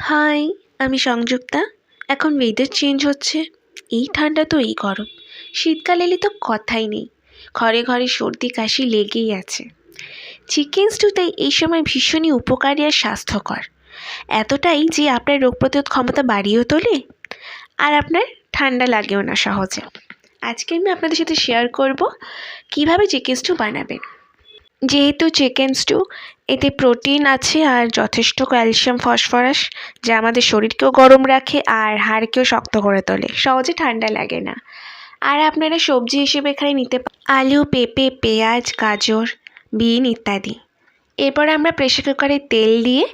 High, আমি সংযুক্তা। এখন weather change হচ্ছে, এই ঠান্ডা তো এই গরম। শীতকাল এলে তো কথাই নেই, ঘরে ঘরে সর্দি কাশি লেগেই আছে। চিকেন স্টুতে এই সময় ভীষণই উপকারী আর স্বাস্থ্যকর, এতটাই যে আপনার রোগ প্রতিরোধ ক্ষমতা বাড়িয়েও তোলে আর আপনার ঠান্ডা লাগেও না সহজে। আজকে আমি আপনাদের সাথে শেয়ার করব কিভাবে চিকেন স্টু বানাবেন। যেহেতু চিকেন স্টু, এতে প্রোটিন আছে আর যথেষ্ট ক্যালসিয়াম ফসফরাস, যা আমাদের শরীরকেও গরম রাখে আর হাড়কেও শক্ত করে তোলে, সহজে ঠান্ডা লাগে না। আর আপনারা সবজি হিসেবে এখানে নিতে আলু, পেঁপে, পেঁয়াজ, গাজর, বিন ইত্যাদি। এরপর আমরা প্রেসার কুকারে তেল দিয়ে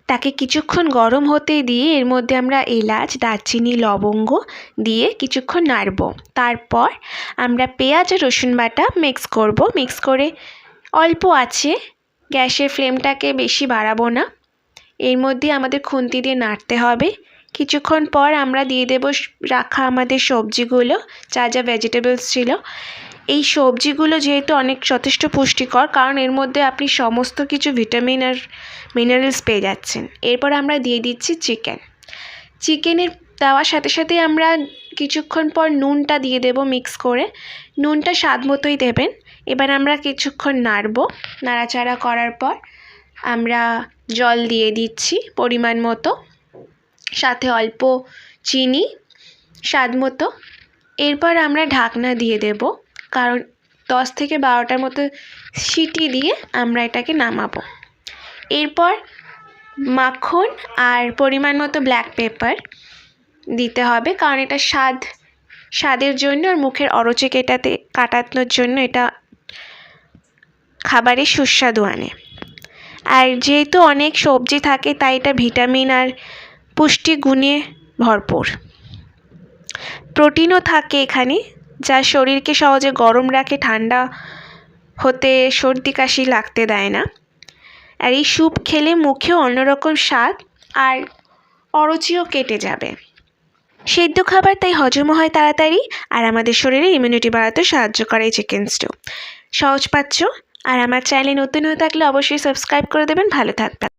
তাকে কিছুক্ষণ গরম হতে দিয়ে এর মধ্যে আমরা এলাচ, দারচিনি, লবঙ্গ দিয়ে কিছুক্ষণ নাড়ব। তারপর আমরা পেঁয়াজ আর রসুন বাটা মিক্স করে অল্প আছে গ্যাসের ফ্লেমটাকে বেশি বাড়াবো না, এর মধ্যে আমাদের খুন্তি দিয়ে নাড়তে হবে। কিছুক্ষণ পর আমরা দিয়ে দেব রাখা আমাদের সবজিগুলো, যা যা ভেজিটেবলস ছিল। এই সবজিগুলো যেহেতু যথেষ্ট পুষ্টিকর, কারণ এর মধ্যে আপনি সমস্ত কিছু ভিটামিন আর মিনারেলস পেয়ে যাচ্ছেন। এরপর আমরা দিয়ে দিচ্ছি চিকেনের দেওয়ার সাথে সাথে আমরা কিছুক্ষণ পর নুনটা দিয়ে দেব মিক্স করে। নুনটা স্বাদ মতোই দেবেন। এবার আমরা কিছুক্ষণ নাড়াচাড়া করার পর আমরা জল দিয়ে দিচ্ছি পরিমাণ মতো, সাথে অল্প চিনি স্বাদ মতো। এরপর আমরা ঢাকনা দিয়ে দেব, কারণ 10 থেকে 12টার মতো সিটি দিয়ে আমরা এটাকে নামাবো। এরপর মাখন আর পরিমাণ মতো ব্ল্যাক পেপার দিতে হবে, কারণ এটা স্বাদের জন্য আর মুখের অরুচি কাটানোর জন্য এটা খাবারের সুস্বাদু আনে। আর যেহেতু অনেক সবজি থাকে, তাই এটা ভিটামিন আর পুষ্টিগুণে ভরপুর। প্রোটিনও থাকে এখানে, যা শরীরকে সহজে গরম রাখে, ঠান্ডা হতে সর্দি কাশি লাগতে দেয় না। আর এই স্যুপ খেলে মুখেও অন্যরকম স্বাদ আর অরুচিও কেটে যাবে। সেদ্ধ খাবার তাই হজমও হয় তাড়াতাড়ি, আর আমাদের শরীরে ইমিউনিটি বাড়াতে সাহায্য করে এই চিকেন স্টু। সহজপাচ্য। আর আমার চ্যানেলে নতুন হয়ে থাকলে অবশ্যই সাবস্ক্রাইব করে দেবেন। ভালো থাকবেন।